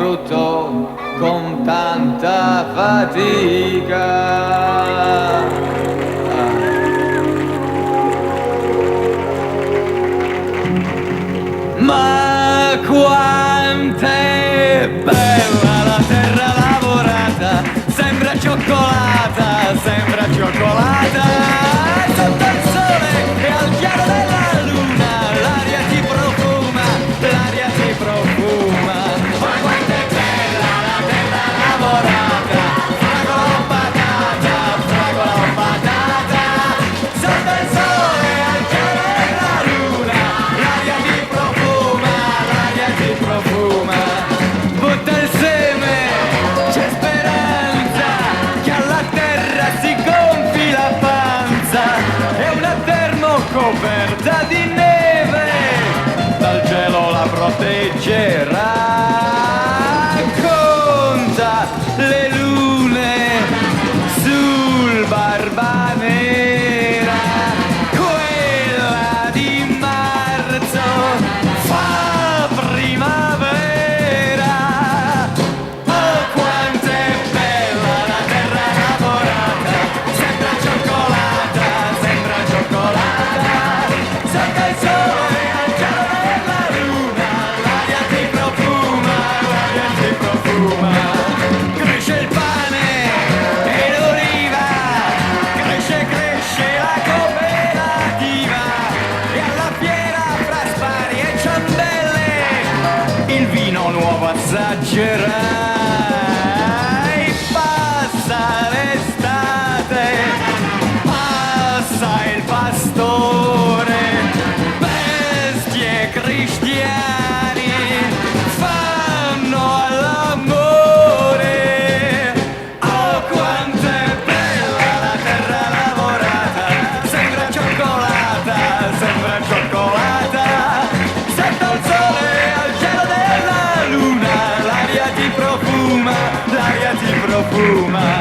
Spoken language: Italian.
frutto con tanta fatica. Ma quant'è bella la terra lavorata, sembra cioccolata, sembra cioccolata. Sotto il sole e al chiaro della luna, l'aria ti profuma, l'aria ti profuma. Ma quant'è bella la terra lavorata, fragola o patata, fragola o patata. Sotto il sole e al chiaro della luna, l'aria ti profuma, l'aria ti profuma. Butta il seme, c'è speranza che alla terra si gonfi la panza. È una termocoperta di neve, dal gelo la proteggerà. Conta le lune sul Barba Nera, quella di marzo fa primavera. Oh, quanto è bella la terra lavorata, sembra cioccolata, sembra cioccolata. Sotto il sole al chiaro della luna, l'aria ti profuma, l'aria ti profuma. Cresce il pane e l'oliva, cresce, cresce la cooperativa. E alla fiera fra spari e ciambelle il vino nuovo assaggerai. Passa l'estate, passa il pastore, bestie cristiani fanno all'amore. Oh, quanto è bella la terra lavorata, sembra cioccolata, sembra cioccolata. Sotto il sole al cielo della luna, l'aria ti profuma, l'aria ti profuma.